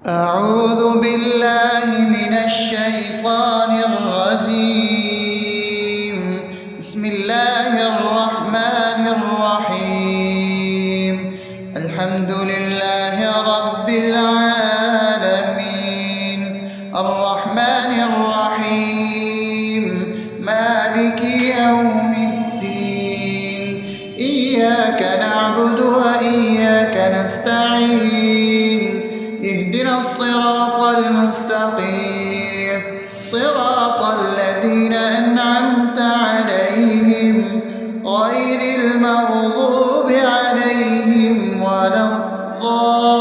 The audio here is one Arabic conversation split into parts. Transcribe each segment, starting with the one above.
أعوذ بالله من الشيطان الرجيم. بسم الله الرحمن الرحيم. الحمد لله رب العالمين، الرحمن الرحيم، مالك يوم الدين. إياك نعبد وإياك نستعين. اهدنا الصراط المستقيم، صراط الذين أنعمت عليهم غير المغضوب عليهم ولا الضالين.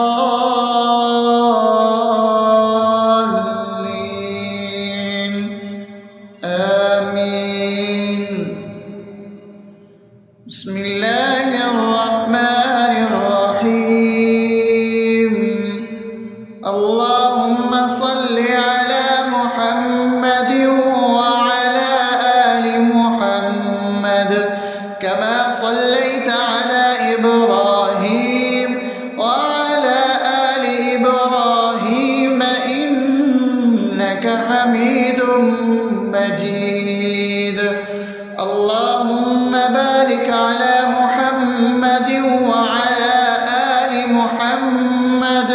آمين. بسم الله الرحمن الرحيم. اللهم صل على محمد وعلى آل محمد كما صليت على إبراهيم وعلى آل إبراهيم إنك حميد مجيد. اللهم بارك على محمد وعلى آل محمد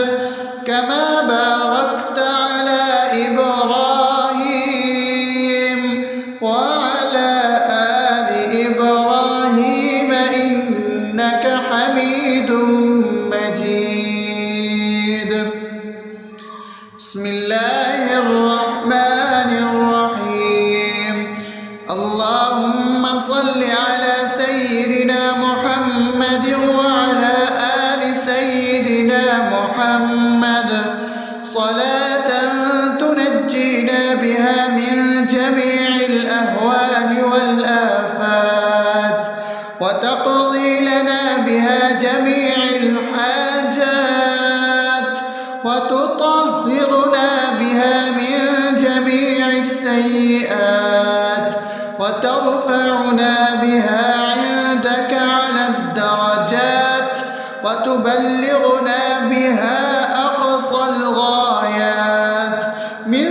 كما باركت على إبراهيم وعلى آل إبراهيم إنك حميد مجيد. بسم الله الرحمن الرحيم. اللهم صل على سيدنا محمد وعلى آل سيدنا محمد صلاة تنجينا بها من جميع الأهوال والآفات وتقضي لنا بها جميع الحاجات وتطهرنا بها من جميع السيئات وترفعنا بها عندك على الدرجات وتبلغنا بها أقصى الغايات من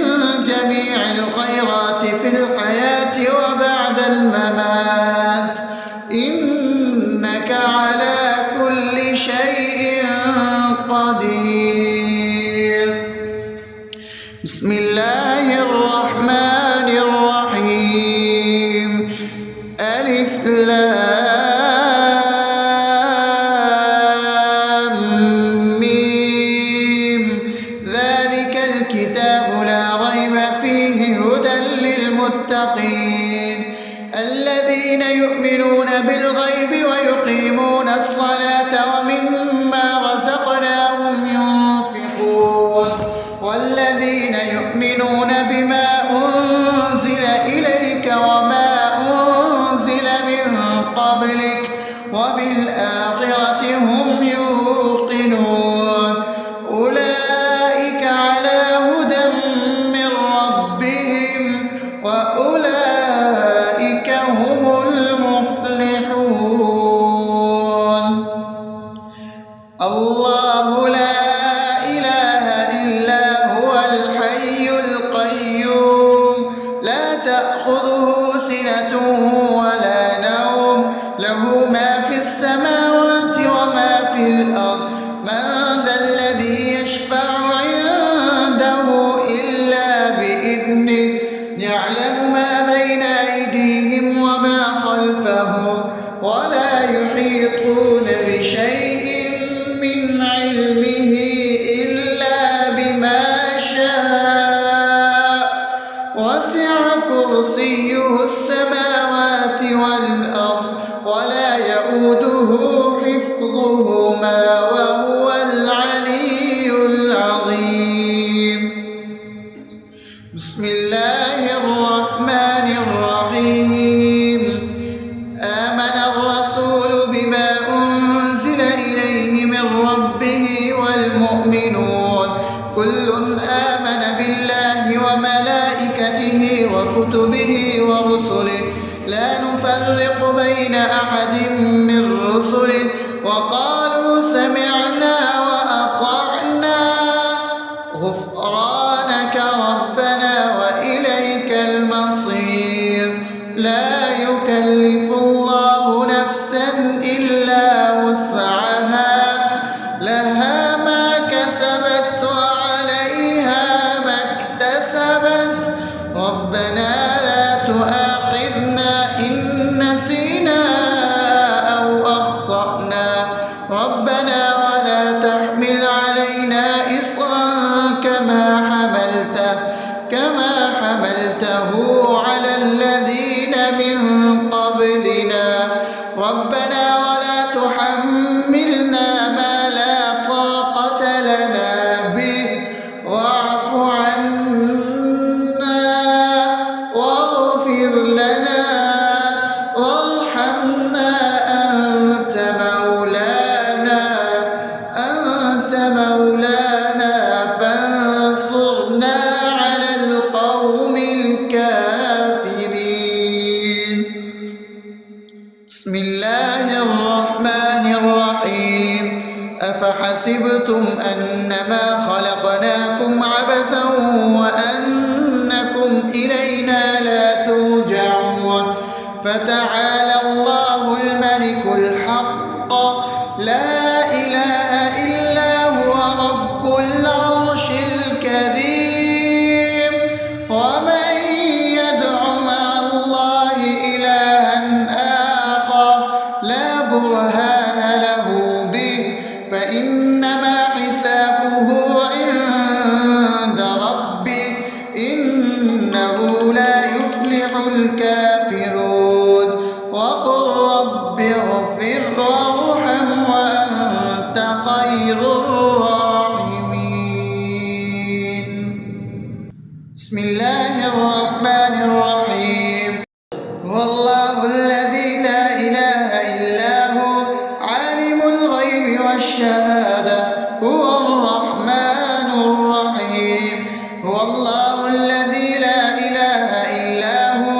جميع الخيرات في الحياة وبعد الممات، إنك على كل شيء قدير. بسم الله الرحمن الرحيم. ألف لام ميم. ذلك الكتاب لا ريب فيه هدى للمتقين الذين يؤمنون بالغيب ويقيمون الصلاة ومما رزقناهم ينفقون والذين يؤمنون بما أنزل إليك وما أنزل من قبلك وبالآخرة هم يوقنون أولئك على هدى من ربهم وأولئك هم المفلحون. الله لا إله إلا هو الحي القيوم لا تأخذه سنة ولا نوم له ما في السماوات وما في الأرض. من ذا الذي يشفع عنده إلا بإذنه يعلم ما بين أيديهم وما خلفهم ولا يحيطون بشيء من علمه إلا بما شاء وسع كرسيه السماوات والأرض ولا يؤوده حفظهما وهو العلي العظيم. بسم الله الرحمن الرحيم. آمن الرسول بما أنزل إليه من ربه والمؤمنون كل آمن بالله وملائكته وكتبه ورسله لا نفرق بين أحد من رسله وقالوا سمعنا وأطعنا أفأمنتم أنما خلقناكم عبثا وأنكم إلينا لا ترجعون فتعالى الله الملك الحق لا إله إلا هو رب العرش الكريم ومن يدع مع الله إلها آخر لا برهان له به فإنما حسابه عند ربه إنه لا يفلح الكافرون وقل رب اغفر وارحم وأنت خير الراحمين. بسم الله الرحمن الرحيم. هو الله الذي لا إله إلا هو عالم الغيب والشهادة هو الرحمن الرحيم. هو الله الذي لا إله إلا هو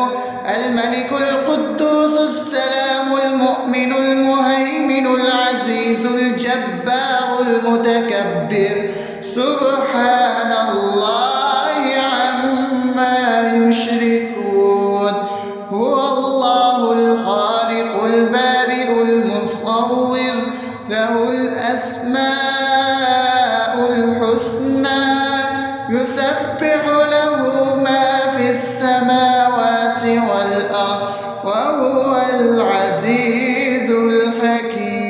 الملك القدوس السلام المؤمن المهيمن العزيز الجبار المتكبر سبحان الله عما يشركون. هو الله الخالق البارئ المصور له الأسماء الحسنى يسبح له ما في السماوات والأرض وهو العزيز الحكيم.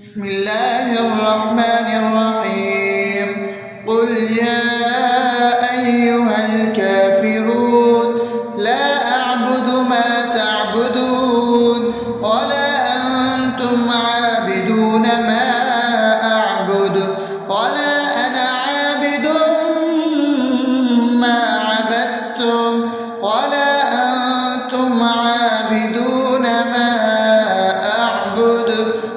بسم الله الرحمن الرحيم. قل يا أيها الكافرون لا أعبد ما تعبدون ولا أنتم عابدون ما أعبد ولا أنا عابد ما عبدتم ولا أنتم عابدون ما أعبد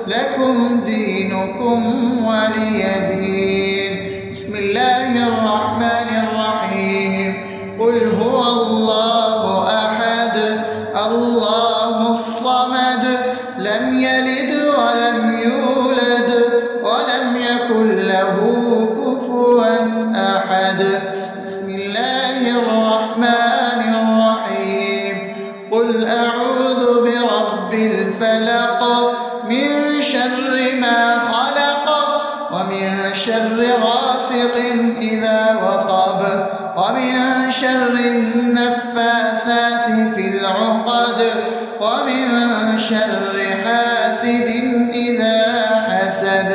لكم دينكم ولي دين. بسم الله الرحمن الرحيم. قل هو الله أحد الله الصمد لم يلد ولم يولد ولم يكن له كفوا أحد. بسم الله الرحمن الرحيم. قل أعوذ برب الفلق من شر ما خلق ومن شر غاسق إذا وقب ومن شر النفاثات في العقد ومن شر حاسد إذا حسد.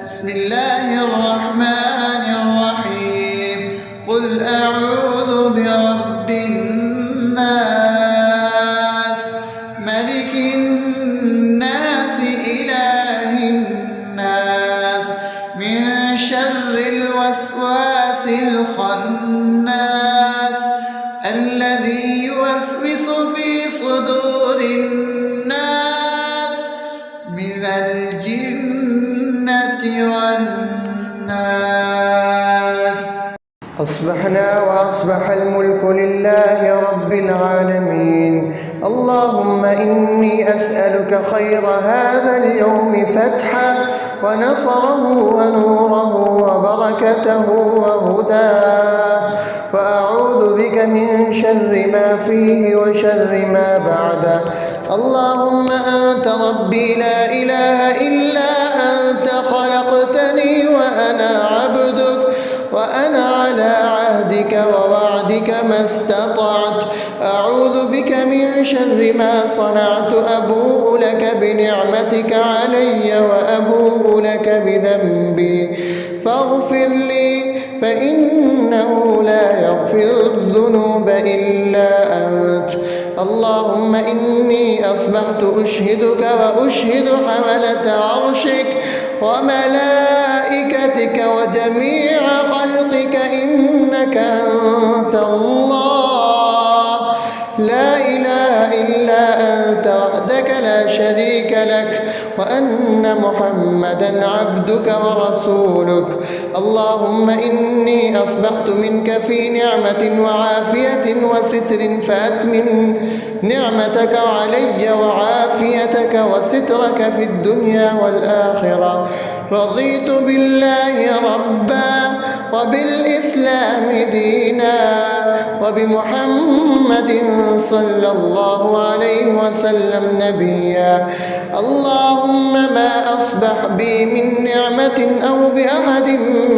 بسم الله الرحمن الرحيم. قل أعوذ برب الناس ملك الناس إله الناس من شر الوسواس الخناس الذي يوسوس في صدور الناس من الجنة والناس. أصبحنا وأصبح الملك لله رب العالمين. اللهم إني أسألك خير هذا اليوم فتحه ونصره ونوره وبركته وهداه وأعوذ بك من شر ما فيه وشر ما بعده. اللهم أنت ربي لا إله إلا أنت خلقتني وأنا عبدك وأنا على عهدك ووعدك ما استطعت. أعوذ بك من شر ما صنعت. أبوء لك بنعمتك علي وأبوء لك بذنبي فاغفر لي فإنه لا يغفر الذنوب إلا أنت. اللهم إني أصبحت أشهدك وأشهد حملة عرشك وملائكتك وجميع خلقك إنك أنت الله لا إله إلا أنت وحدك لا شريك لك وأن محمدا عبدك ورسولك. اللهم إني أصبحت منك في نعمة وعافية وستر فأتمم نعمتك علي وعافيتك وسترك في الدنيا والآخرة. رضيت بالله ربا وبالإسلام دينا وبمحمد صلى الله عليه وسلم نبيا. اللهم ما أصبح بي من نعمة أو بأحد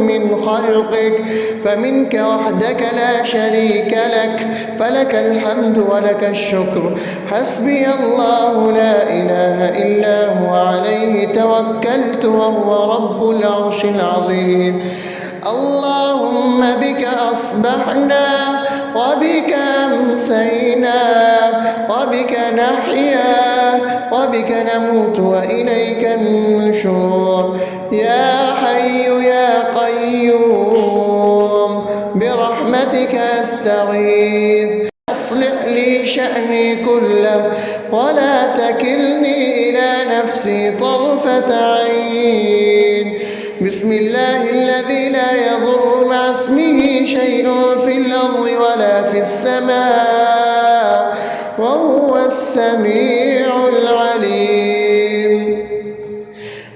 من خلقك فمنك وحدك لا شريك لك، فلك الحمد ولك الشكر. حسبي الله لا إله إلا هو عليه توكلت وهو رب العرش العظيم. اللهم بك أصبحنا وبك أمسينا وبك نحيا وبك نموت وإليك النشور. يا حي يا قيوم برحمتك أستغيث، أصلح لي شأني كله ولا تكلني إلى نفسي طرفة عين. بسم الله الذي لا يضر مع اسمه شيء في الأرض ولا في السماء وهو السميع العليم.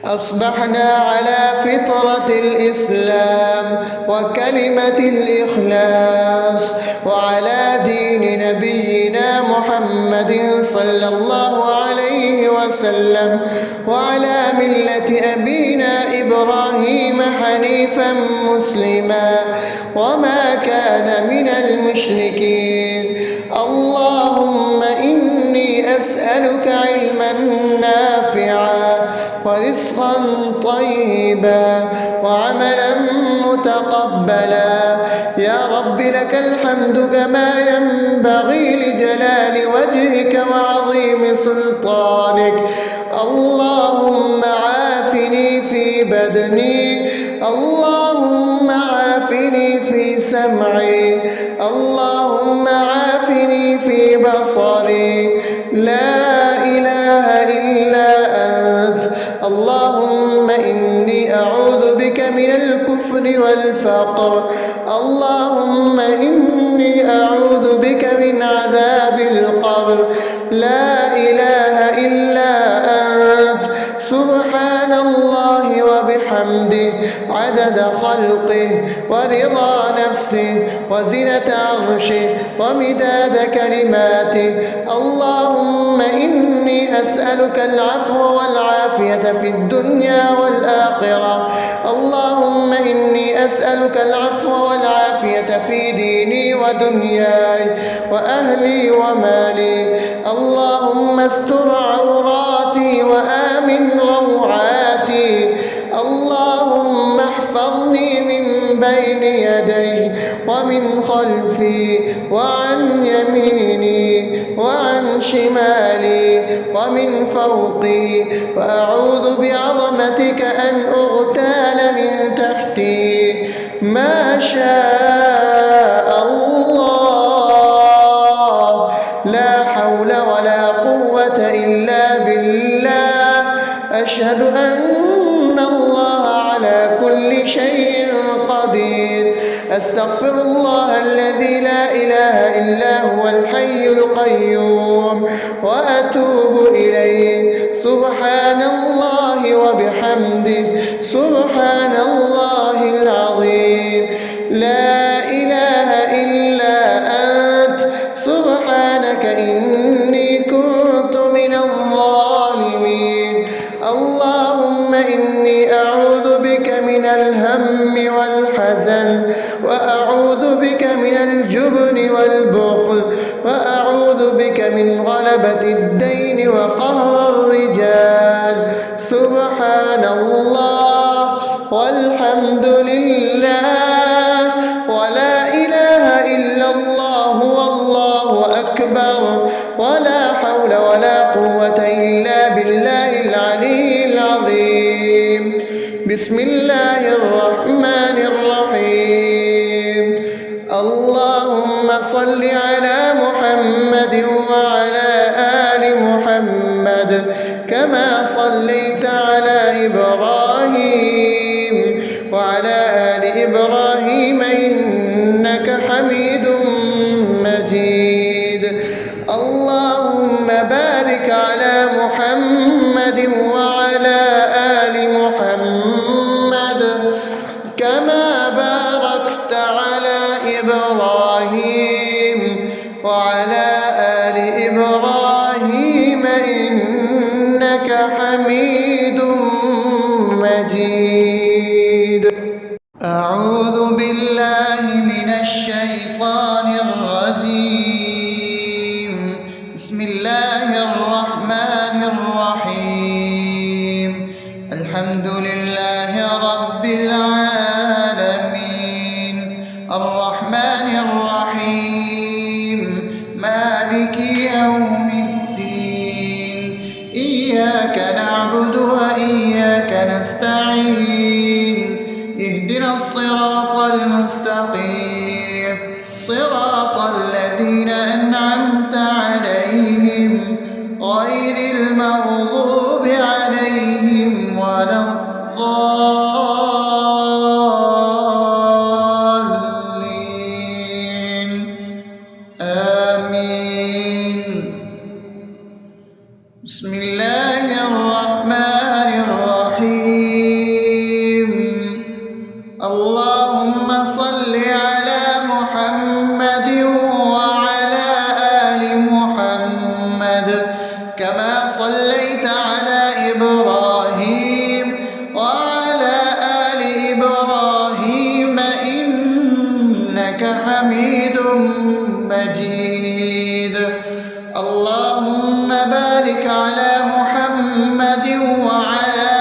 أصبحنا على فطرة الإسلام وكلمة الإخلاص وعلى دين نبينا محمد صلى الله عليه وسلم وعلى ملة أبينا إبراهيم حنيفا مسلما وما كان من المشركين. اللهم إني أسألك علما نافعا ورزقا طيبا وعملا متقبلا. يا رب لك الحمد كما ينبغي لجلال وجهك وعظيم سلطانك. اللهم عافني في بدني، اللهم عافني في سمعي، اللهم عافني في بصري. لا إله إلا أنت. اللهم إني أعوذ بك من الكفر والفقر. اللهم إني أعوذ بك من عذاب القبر. لا إله إلا أنت. سبحان الله وبحمده عدد خلقه ورضا نفسه وزنة عرشه ومداد كلماته. اللهم إني أسألك العفو والعافية في الدنيا والآخرة. اللهم إني أسألك العفو والعافية في ديني ودنياي وأهلي ومالي. اللهم استر عوراتي وآمن روعاتي. اللهم احفظني من بين يدي ومن خلفي وعن يميني وعن شمالي ومن فوقي، وأعوذ بعظمتك أن أغتال من تحتي. ما شاء الله، لا حول ولا قوة إلا بالله. أشهد أن الله على كل شيء قدير. أستغفر الله الذي لا إله إلا هو الحي القيوم وأتوب إليه. سبحان الله وبحمده سبحان الله العظيم. لا إله إلا أنت. سبحانك إني كنت من الظالمين. اللهم إني أعوذ بك من الهم والحزن، وأعوذ بك من الجبن والبخل، وأعوذ بك من غلبة الدين وقهر الرجال. سبحان الله والحمد لله ولا إله إلا الله والله أكبر ولا حول ولا قوة إلا بالله العلي العظيم. بسم الله الرحمن الرحيم. اللهم صل على محمد وعلى آل محمد كما صليت على إبراهيم وعلى آل إبراهيم إنك حميد مجيد. اللهم بارك على محمد وعلى آل محمد كما باركت على إبراهيم وعلى آل إبراهيم إنك حميد مجيد. أعوذ بالله من الشيطان الرجيم. بسم الله الرحمن الرحيم. الحمد لله رب العالمين الرحمن الرحيم مالك يوم الدين إياك نعبد وإياك نستعين اهدنا الصراط المستقيم صراط الذين أنعمت عليهم غير المغضوب عليهم ولا الضالين آمين. بسم الله الرحمن الرحيم. اللهم صل على محمد وعلى آل محمد كما صليت على إبراهيم وعلى آل إبراهيم إنك حميد مجيد. اللهم بارك على محمد وعلى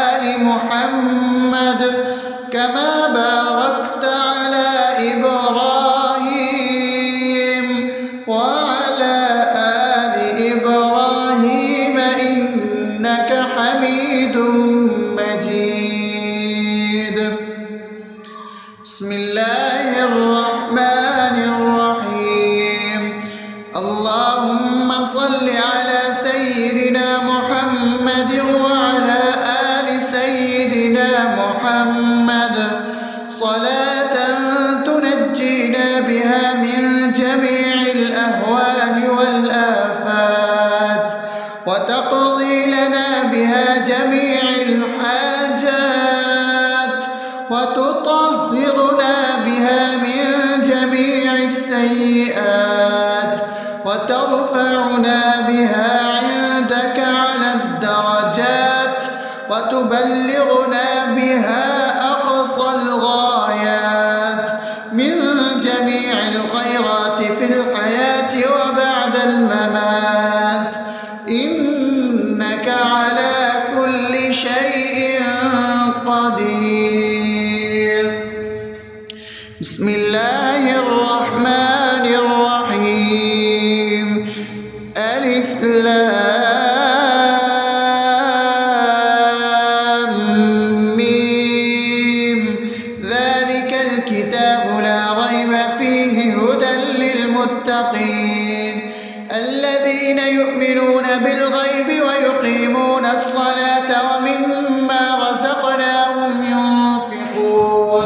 آل محمد كما باركت على إبراهيم وعلى آل إبراهيم إنك حميد مجيد. بسم الله الرحمن الرحيم. اللهم صل على سيدنا محمد وعلى آل سيدنا محمد صلاة تنجينا بها من جميع الأهوال والآفات وتقضي لنا بها جميع الحاجات وتطهرنا بها من جميع السيئات وترفعنا بها عندك على الدرجات وتبلغنا بها أقصى الغايات من جميع الخيرات في الحياة وبعد الممات إنك على كل شيء قدير. بسم الله الرحمن الرحيم. ألف لام ميم ذلك الكتاب لا ريب فيه هدى للمتقين الذين يؤمنون بالغيب ويقيمون الصلاة ومما رزقناهم ينفقون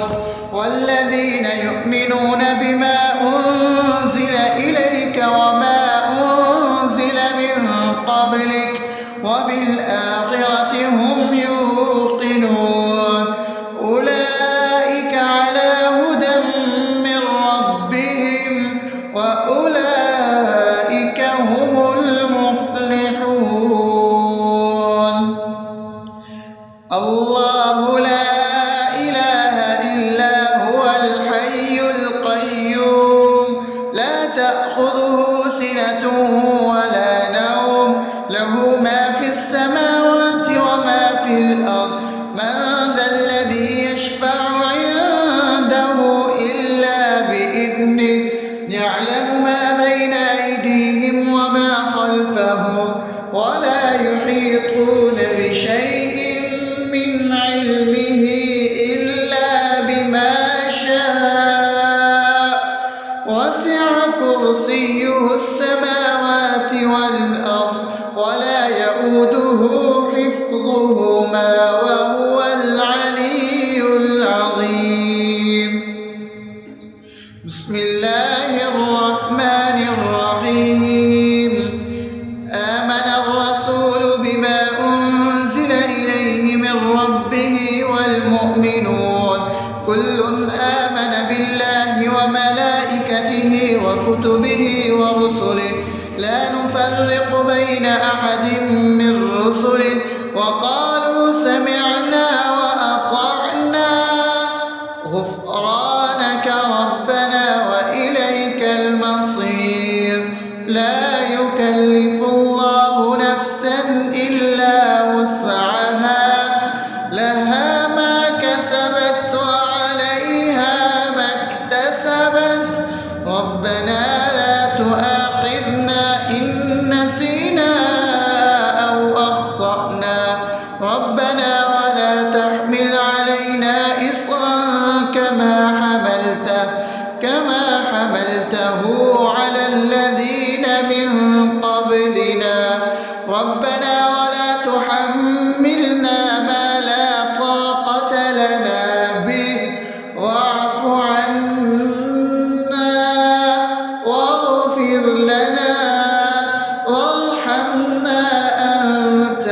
والذين يؤمنون بما أنزل إليك وما أنزل من قبلك وبالآخرة هم يوقنون أولئك على هدى من ربهم وأولئك هم المفلحون. الله لا إله إلا هو الحي القيوم لا تأخذه سنة ولا نوم له ما في السماوات وما في الأرض من ذا الذي يشفع عنده إلا بإذنه يعلم ما بين أيديهم وما خلفهم ولا يحيطون بشيء من علمه إلا بما شاء وسع كرسيه السماوات والأرض ولا يئوده يؤوده حفظهما وهو العلي العظيم. بسم الله الرحمن الرحيم. آمن الرسول بما أنزل إليه من ربه والمؤمنون كل آمن بالله وملائكته وكتبه ورسله لا نفرق بين أحد من رسله وقالوا سمعنا وأطعنا غفرانك ربنا وإليك المصير. لا يكلف الله نفسا إلا وسعها لها ما كسبت وعليها ما اكتسبت ربنا لا تؤاخذنا إن نسينا أو أخطأنا ربنا ولا تحمل علينا إصرا كما حملته على الذين من قبلنا ربنا ولا تحملنا ما لا طاقة لنا به واعف عنا واغفر لنا وارحمنا أنت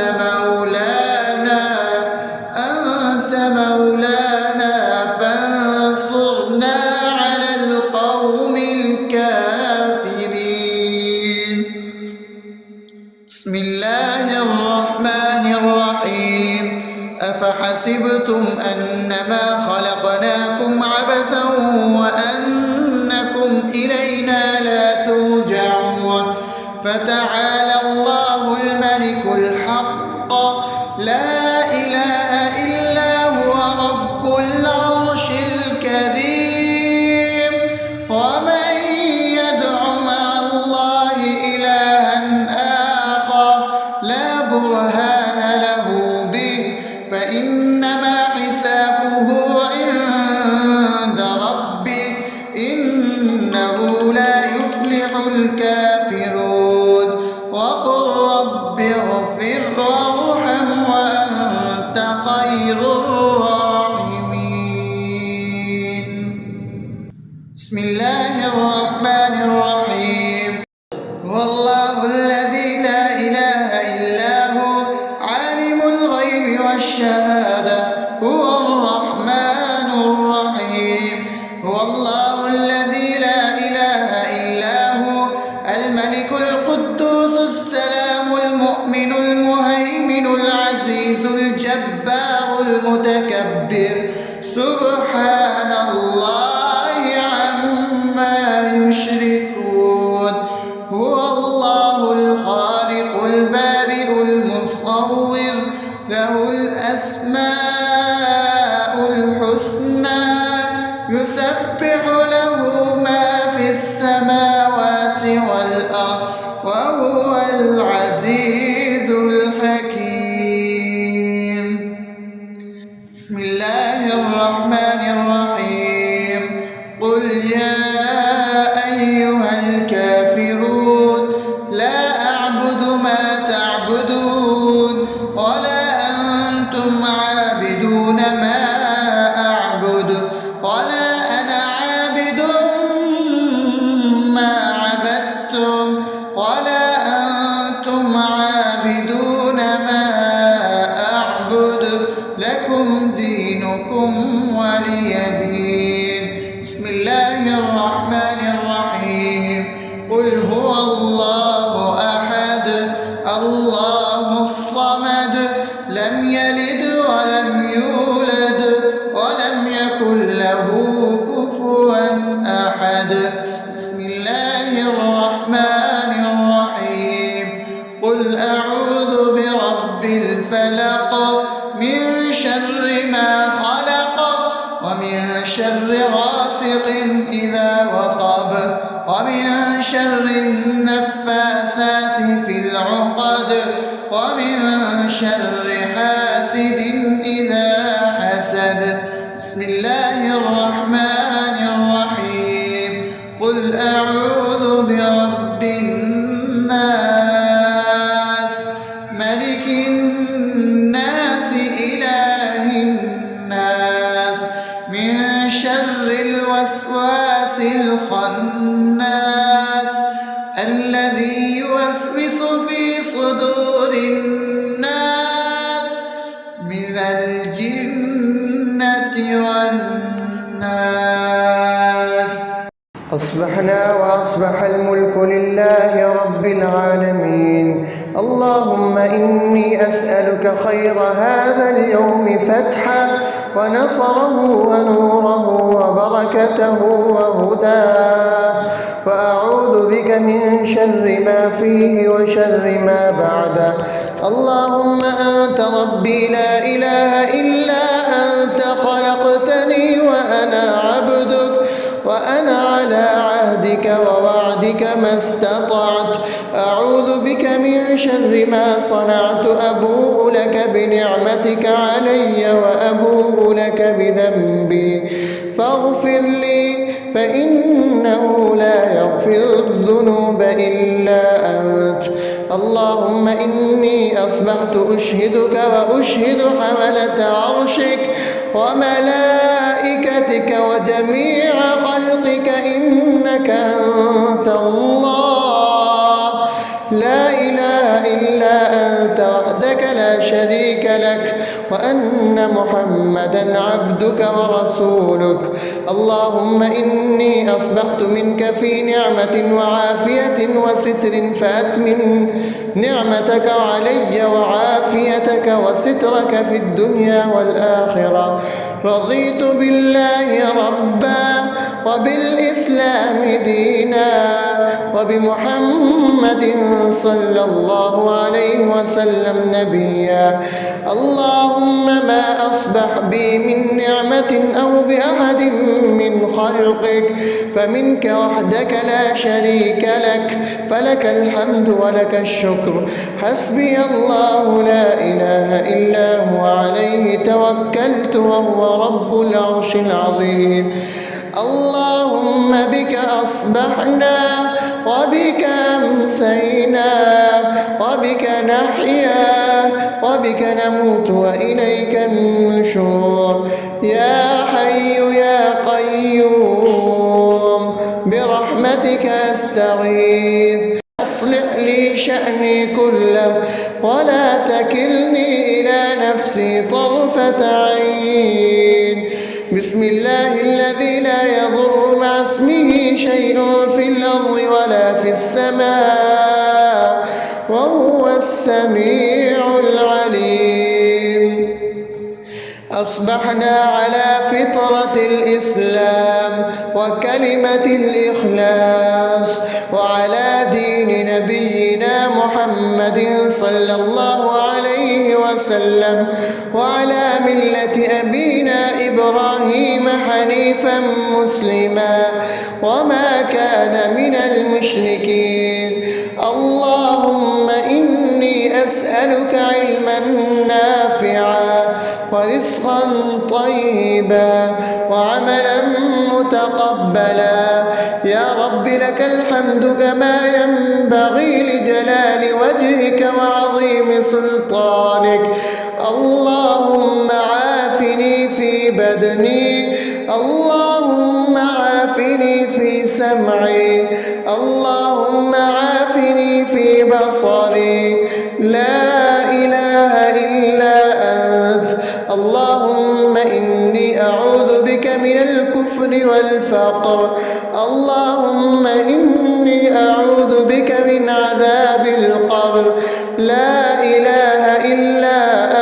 مولانا فانصرنا على القوم الكافرين. بسم الله الرحمن الرحيم. أفحسبتم أنما خلقناكم عبثا وأنكم إلينا لا ترجعون فتعالى الله الملك الحق لا إله إلا هو رب العرش الكريم. ومن يدع مع الله إلها آخر لا برهان له به فإنما حسابه عند ربه إنه لا يفلح الكافرون. وقل رب اغفر وارحم وأنت خير الراحمين. بسم الله الرحمن الرحيم. هو الله الذي لا إله إلا هو عالم الغيب والشهادة هو الرحمن الرحيم. هو الله الذي لا إله إلا هو الملك القدوس السلام المؤمن المهيمن العزيز الجبار المتكبر سبحان الله عما يشركون. هو الله الخالق البارئ المصور له الأسماء الحسنى يسبح له ما في السماوات والأرض وهو العزيز الحكيم. بسم الله الرحمن الرحيم. قل يا أيها الكافرون لا أعبد ما تعبدون ولا أنتم عابدون ما أعبد ولا أنا عابد ما عبدتم ولا أنتم عابدون ما أعبد لكم دينكم ولي دين. بسم الله الرحمن الرحيم. قل هو الله أحد الله الصمد لم يلد ولم يولد ولم يكن له كفوا أحد. بسم الله الرحمن الرحيم. قل أعوذ برب الفلق من شر ما خلق ومن شر غاسق إذا وقب ومن شر النفاثات في العقد ومن شر حاسد إذا حسد. بسم الله الرحمن الرحيم. قل أعوذ برب الناس ملك شر الوسواس الخناس الذي يوسوس في صدور الناس من الجنة والناس. أصبحنا وأصبح الملك لله رب العالمين. اللهم إني أسألك خير هذا اليوم فتحه ونصره ونوره وبركته وهداه، وأعوذ بك من شر ما فيه وشر ما بعده. اللهم أنت ربي لا إله إلا أنت، خلقتني وأنا عبدك، وأنا على عهدك ووعدك ما استطعت. أعوذ بك من شر ما صنعت، أبوء لك بنعمتك علي وأبوء لك بذنبي، فاغفر لي فإنه لا يغفر الذنوب إلا أنت. اللهم إني أصبحت أشهدك وأشهد حملة عرشك وملائكتك وجميع خلقك إنك أنت الله، لا إله إلا أنت وحدك لا شريك لك، وأن محمدا عبدك ورسولك. اللهم إني أصبحت منك في نعمة وعافية وستر، فأتمم نعمتك علي وعافيتك وسترك في الدنيا والآخرة. رضيت بالله ربا وبالإسلام دينا وبمحمد صلى الله عليه وسلم نبيا. اللهم ما أصبح بي من نعمة أو بأحد من خلقك فمنك وحدك لا شريك لك، فلك الحمد ولك الشكر. حسبي الله لا إله إلا هو، عليه توكلت وهو رب العرش العظيم. اللهم بك أصبحنا وبك أمسينا وبك نحيا وبك نموت وإليك النشور. يا حي يا قيوم برحمتك أستغيث، أصلح لي شأني كله ولا تكلني إلى نفسي طرفة عين. بسم الله الذي لا يضر مع اسمه شيء في الأرض ولا في السماء وهو السميع العليم. أصبحنا على فطرة الإسلام وكلمة الإخلاص وعلى دين نبينا محمد صلى الله عليه وسلم وعلى ملة أبينا إبراهيم حنيفا مسلما وما كان من المشركين. اللهم إني أسألك علما نافعا ورزقا طيبا وعملا متقبلا. يا رب لك الحمد كما ينبغي لجلال وجهك وعظيم سلطانك. اللهم عافني في بدني، اللهم عافني في سمعي، اللهم عافني في بصري. لا إله إلا أنت. اللهم إني أعوذ بك من الكفر والفقر. اللهم إني أعوذ بك من عذاب القبر. لا إله إلا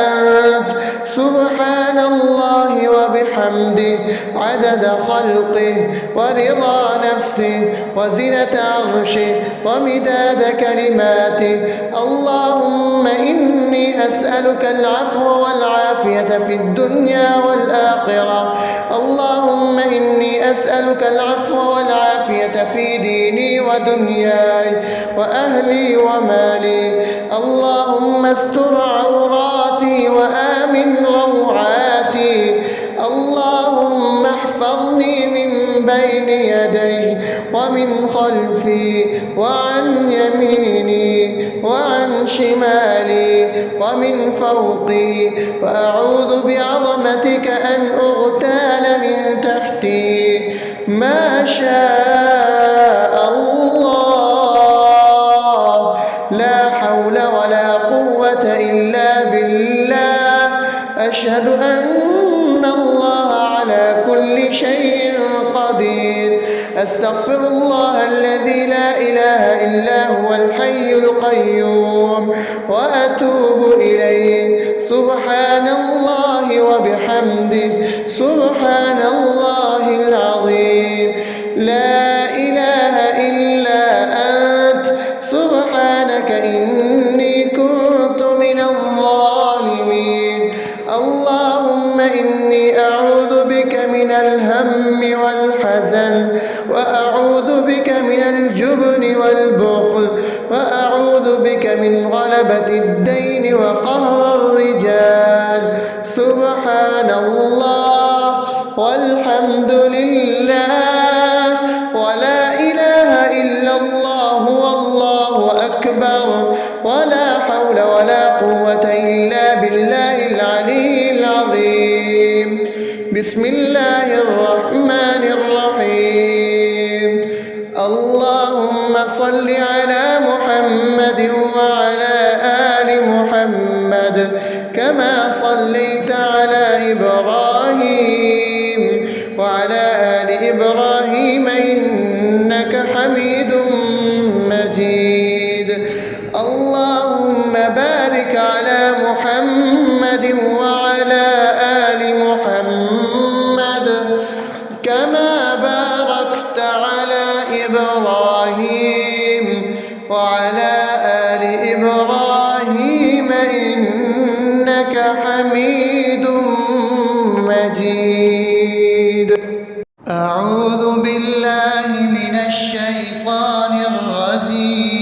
أنت. سبحان الله وبحمده عدد خلقه ورضا نفسه وزنة عرشه ومداد كلماته. اللهم إني أسألك العفو والعافية في الدنيا والآخرة. اللهم إني أسألك العفو والعافية في ديني ودنياي وأهلي ومالي. اللهم استر عوراتي وآمن روعاتي. اللهم احفظني من بين يدي ومن خلفي وعن يميني وعن شمالي ومن فوقي، وأعوذ بعظمتك أن أغتال من تحتي. ما شاء الله، لا حول ولا قوة إلا بالله. أشهد أن الله على كل شيء قدير. أستغفر الله الذي لا إله إلا هو الحي القيوم وأتوب إليه. سبحان الله وبحمده، سبحان الله العظيم. لا إله إلا أنت، سبحانك إني كنت من الظالمين. اللهم إني أعوذ بك من الهم والحزن، وأعوذ بك من الجبن والبخل، وأعوذ بك من غلبة الدين وقهر الرجال. سبحان الله والحمد لله ولا إله إلا الله والله أكبر، ولا حول ولا قوة إلا بالله العلي العظيم. بسم الله الرحمن الرحيم. اللهم صل على محمد وعلى آل محمد كما صليت على إبراهيم وعلى آل إبراهيم إنك حميد مجيد. اللهم بارك على محمد وعلى آل محمد كما باركت على إبراهيم وعلى آل إبراهيم إنك حميد مجيد. أعوذ بالله من الشيطان الرجيم.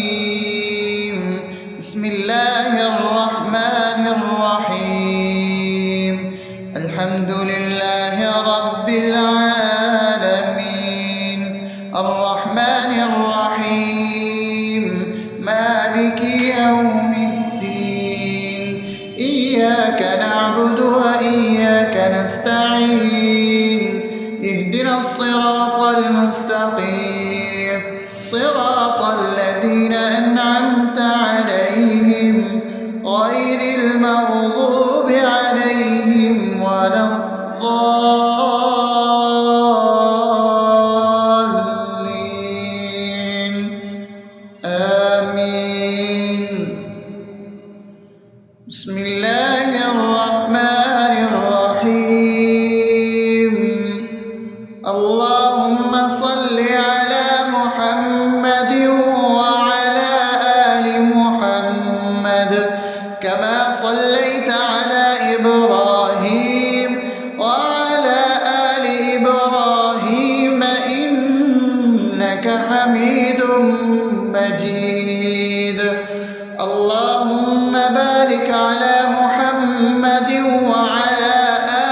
بسم الله الرحمن الرحيم. الحمد لله رب العالمين، الرحمن الرحيم، مالك يوم الدين. إياك نعبد وإياك نستعين. اهدنا الصراط المستقيم، صراط الذين أنعمت عليهم غير المغضوب عليهم ولا الضالين. آمين. بسم الله الرحمن الرحيم. اللهم صل على محمد وعلى آل محمد كما صليت على إبراهيم وعلى آل إبراهيم إنك حميد مجيد. اللهم بارك على محمد وعلى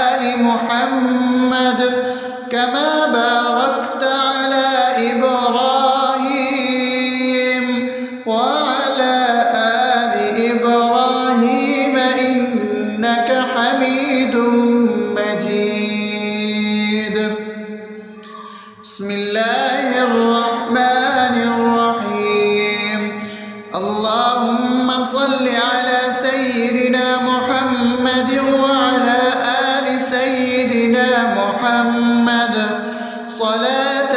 آل محمد كما باركت على إبراهيم وعلى آل إبراهيم إنك حميد مجيد. بسم الله الرحمن الرحيم. اللهم صل على سيدنا محمد وعلى آل سيدنا محمد صلاة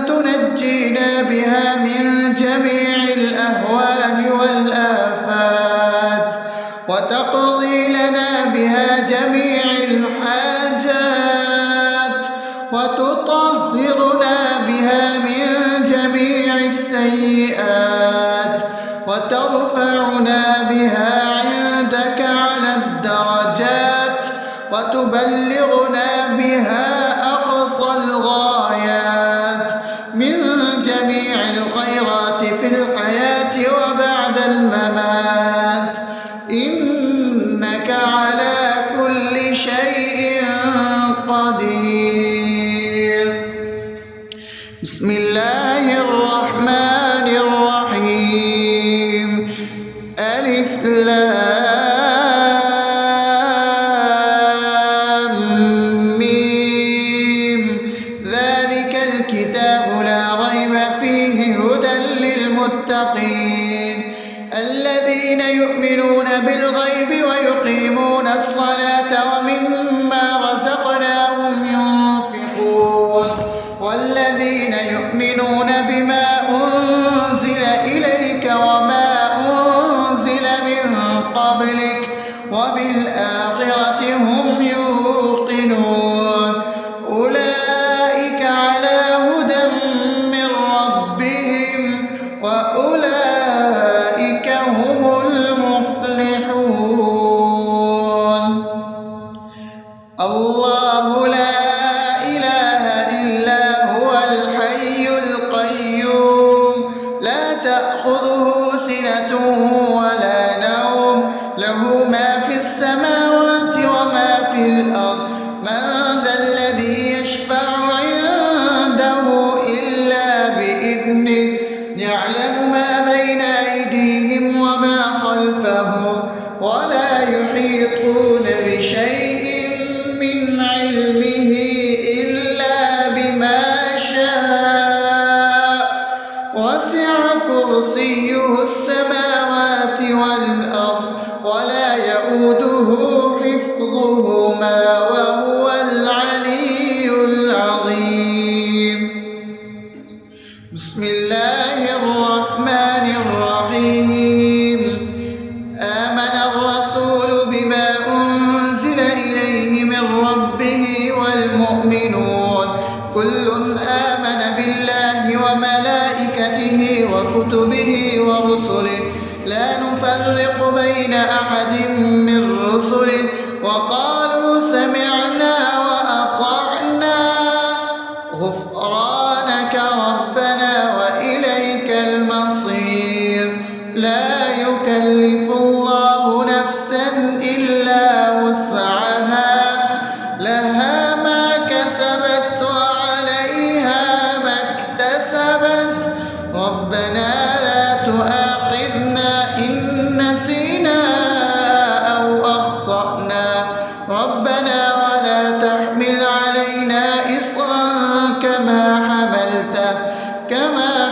تنجينا بها من جميع الأهوال والآفات، وتقضي لنا بها جميع الحاجات، وتطهرنا بها من جميع السيئات، وترفعنا بها عندك على الدرجات، وتبلغنا بها أقصى الغايات من جميع الخيرات في الحياة وبعد الممات. إنك على كل شيء قدير. بسم الله الرحمن الرحيم ألف لام ميم ذلك الكتاب لا ريب فيه هدى للمتقين الذين يؤمنون بالغيب ويقيمون الصلاة ومما رزقناهم ينفقون والذين يؤمنون بما أنزل إليك وما أنزل من قبلك وبالآخرة هم يوقنون أولئك على هدى من ربهم وأولئك هم المفلحون الله لا إله إلا هو الحي القيوم لا تأخذه سنة ولا نوم له ما في السماوات وما في الأرض من ذا الذي يشفع عنده إلا بإذنه يعلم ما بين أيديهم وما خلفهم ولا يحيطون بشيء من علمه إلا بما شاء وسع كرسيه السماوات والأرض ولا يؤوده حفظهما وهو العلي العظيم بسم الله الرحمن الرحيم آمن الرسول بما أنزل إليه من ربه والمؤمنون كل آمن بالله وملائكته وكتبه ورسله لا نفرق بين أحد من رسله وقالوا سمعنا وأطعنا غفرانك ربنا وإليك المصير لا يكلف الله نفسا إلا وسعها لها ما كسبت وعليها ما اكتسبت ربنا لا تؤاخذنا إن نسينا أو أخطأنا ربنا ولا تحمل علينا إصرا كما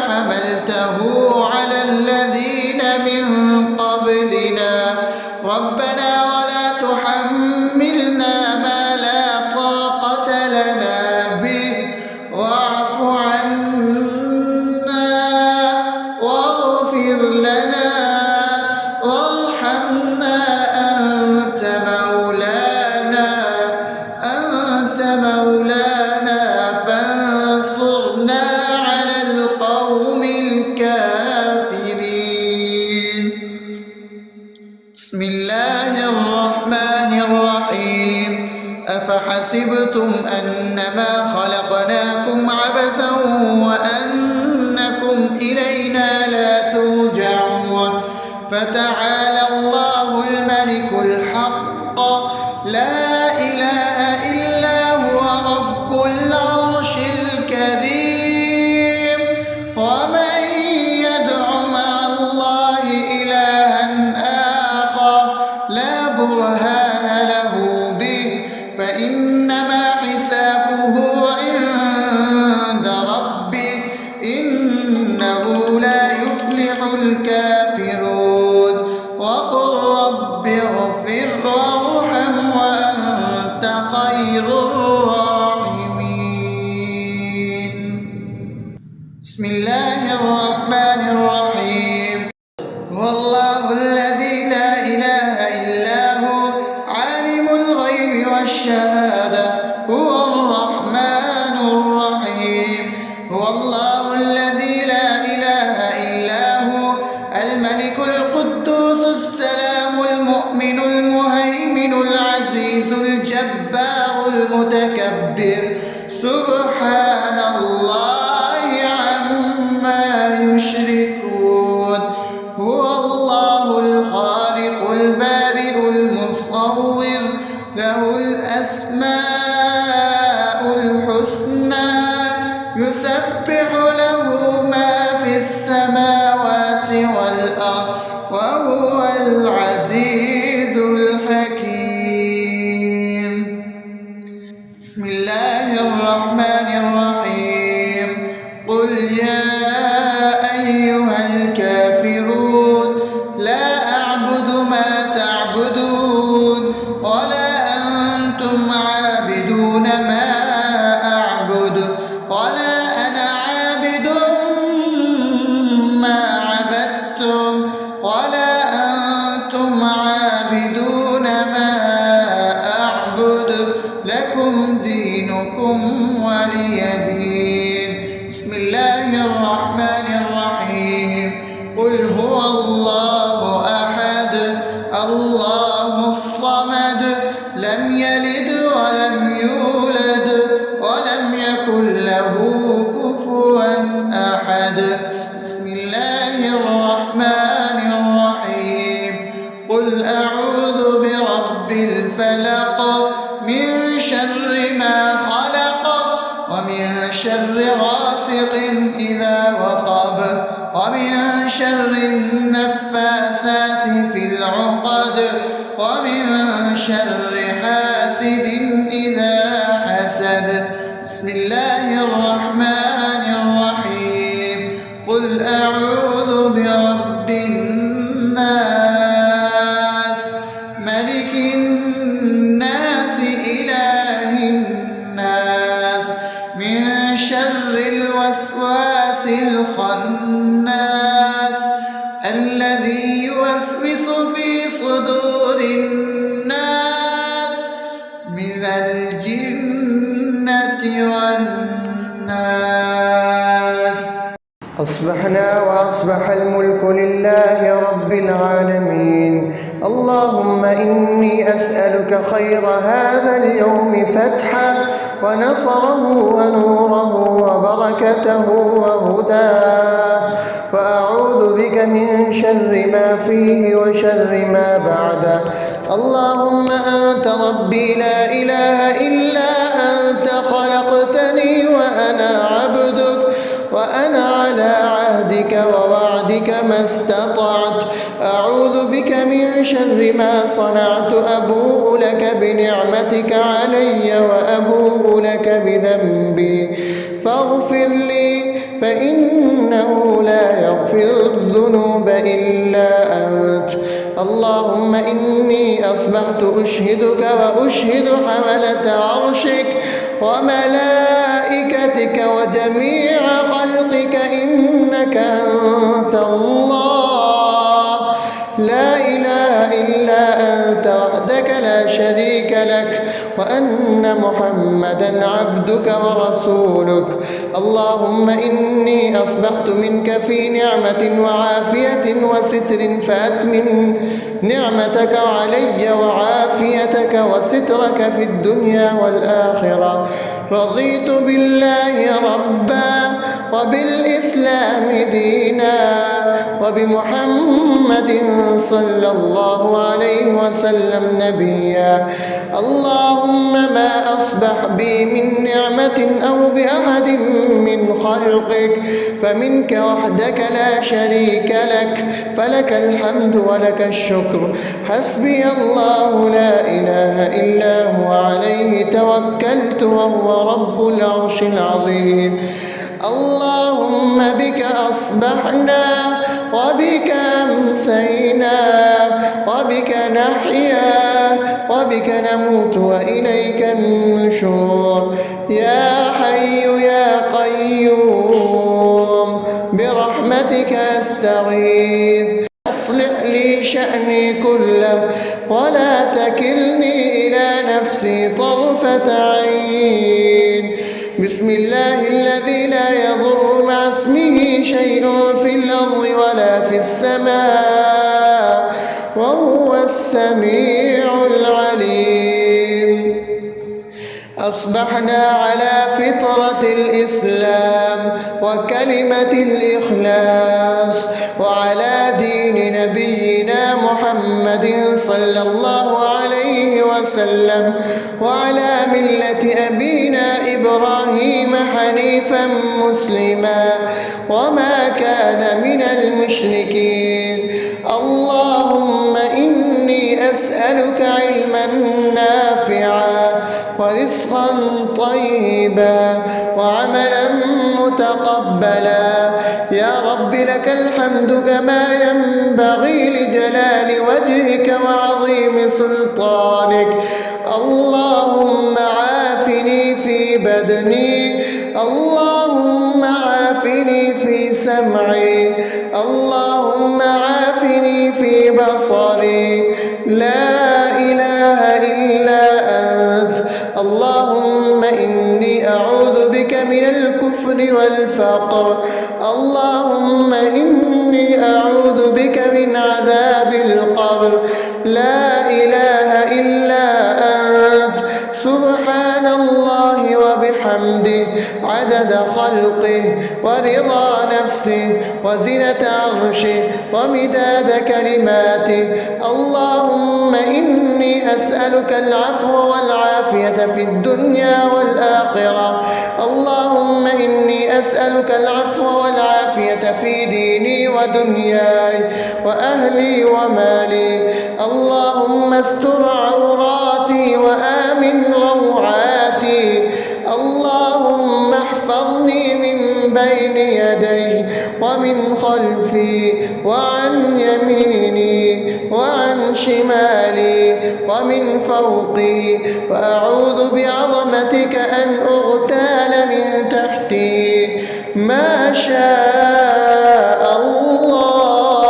حملته على الذين من قبلنا ربنا ولا تحملنا ما لا طاقة لنا به واعف عنا واغفر لنا وارحمنا أنت مولانا فانصرنا على القوم الكافرين بسم الله الرحمن الرحيم أفحسبتم أنما خلقناكم عبثا وأنكم إلينا لا ترجعون فتعالى الله الملك الحق لا إله إلا هو رب العرش الكريم ومن يدع مع الله إلها آخر لا برهان له به فإنما حسابه عند ربه إنه لا يفلح الكافرون وقل رب اغفر وارحم وأنت خير الراحمين بسم الله الرحمن الرحيم هو الله الذي لا إله إلا هو عالم الغيب والشهادة هو الرحمن الرحيم هو الله الذي لا إله إلا هو الملك القدوس السلام المؤمن المهيمن العزيز الجبار المتكبر سبحان الله عما يشركون هو الله الخالق البارئ المصور له الأسماء الحسنى يسبح له ما في السماوات والأرض وهو العزيز الحكيم. بسم الله الرحمن الرحيم. قل يا أيها الكافرون لا أعبد ما تعبدون ولا أنتم عابدون ما أعبد ولا أنا عابد ما عبدتم ولا أنتم عابدون ما أعبد لكم دينكم ولي دين. بسم الله الرحمن الرحيم. قل هو الله أحد الله الصمد لم يلد ولم يولد ولم يكن له كفوا أحد. بسم الله الرحمن الرحيم. قل أعوذ برب الفلق من شر ما خلق ومن شر غاسق إذا وقب ومن شر النفاثات في العقد ومن شر حاسد إذا حسد. بسم الله الرحمن الرحيم. قل أعوذ برب الناس ملك الناس إله الناس من شر الوسواس الخناس الذي يوسوس في صدور الناس من الجنة والناس. أصبحنا وأصبح الملك لله رب العالمين. اللهم إني أسألك خير هذا اليوم فتحه ونصره ونوره وبركته وهداه، وأعوذ بك من شر ما فيه وشر ما بعده. اللهم أنت ربي لا إله إلا أنت خلقتني وأنا عبدك وأنا على عهدك ووعدك ما استطعت. أعوذ بك من شر ما صنعت. أبوء لك بنعمتك علي وأبوء لك بذنبي فاغفر لي فإنه لا يغفر الذنوب إلا أنت. اللهم إني أصبحت أشهدك وأشهد حملة عرشك وملائكتك وجميع خلقك إنك أنت الله لا إله إلا أنت وحدك لا شريك لك، وأن محمدا عبدك ورسولك. اللهم إني أصبحت منك في نعمة وعافية وستر فأتمن نعمتك علي وعافيتك وسترك في الدنيا والآخرة. رضيت بالله ربا وبالإسلام دينا وبمحمد صلى الله عليه وسلم نبيا. اللهم ما أصبح بي من نعمة أو بأحد من خلقك فمنك وحدك لا شريك لك، فلك الحمد ولك الشكر. حسبي الله لا إله إلا هو عليه توكلت وهو رب العرش العظيم. اللهم بك أصبحنا وبك أمسينا وبك نحيا وبك نموت وإليك النشور. يا حي يا قيوم برحمتك أستغيث. أصلح لي شأني كله ولا تكلني إلى نفسي طرفة عين. بسم الله الذي لا يضر مع اسمه شيء في الأرض ولا في السماء وهو السميع العليم. أصبحنا على فطرة الإسلام وكلمة الإخلاص وعلى دين نبينا محمد صلى الله عليه وسلم وعلى ملة أبينا إبراهيم حنيفا حنيفا مسلما وما كان من المشركين. اللهم إني أسألك علما نافعا ورزقا طيبا وعملا متقبلا. يا رب لك الحمد كما ينبغي لجلال وجهك وعظيم سلطانك. اللهم عافني في بدني، اللهم عافني في سمعي، اللهم عافني في بصري. لا إله إلا أنت. اللهم إني أعوذ بك من الكفر والفقر. اللهم إني أعوذ بك من عذاب القبر. لا إله إلا أنت. سبحان الله وبحمده عدد خلقه ورضا نفسه وزنة عرشه ومداد كلماته. اللهم إني أسألك العفو والعافية في الدنيا والآخرة. اللهم إني أسألك العفو والعافية في ديني ودنياي وأهلي ومالي. اللهم استر عوراتي وآمن روعاتي. اللهم احفظني من بين يدي ومن خلفي وعن يميني وعن شمالي ومن فوقي، وأعوذ بعظمتك أن أغتال من تحتي. ما شاء الله،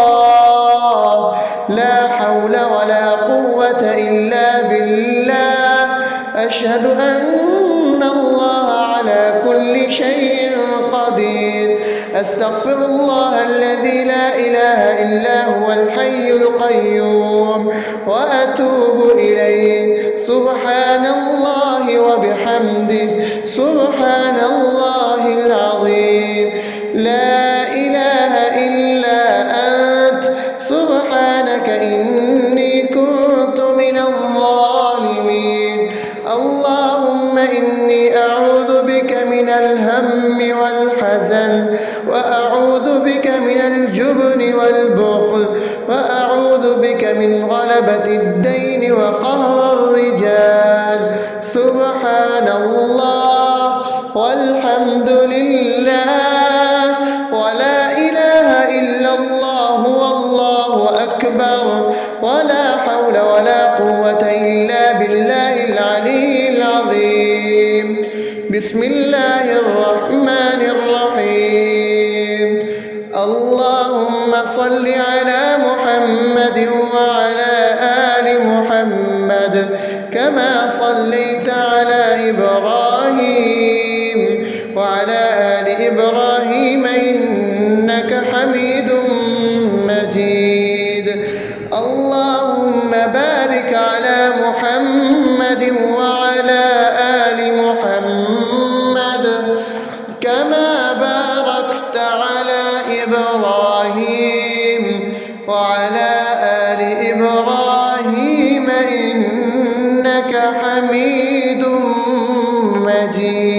لا حول ولا قوة إلا بالله. أشهد أن الله على كل شيء قدير. أستغفر الله الذي لا إله إلا هو الحي القيوم وأتوب إليه. سبحان الله وبحمده سبحان الله العظيم. لا إله إلا أنت. سبحانك إني كنت من الظالمين. اللهم إني أعوذ بك من الهم والحزن، وأعوذ بك من الجبن والبخل، وأعوذ بك من غلبة الدين وقهر الرجال. سبحان الله والحمد لله ولا إله إلا الله والله أكبر ولا حول ولا قوة إلا بالله العلي العظيم. بسم الله الرحمن الرحيم. اللهم صل على محمد وعلى آل محمد كما صليت على إبراهيم وعلى آل إبراهيم إنك حميد مجيد. اللهم بارك على محمد وعلى آل محمد كما باركت على إبراهيم وعلى آل إبراهيم إنك حميد مجيد.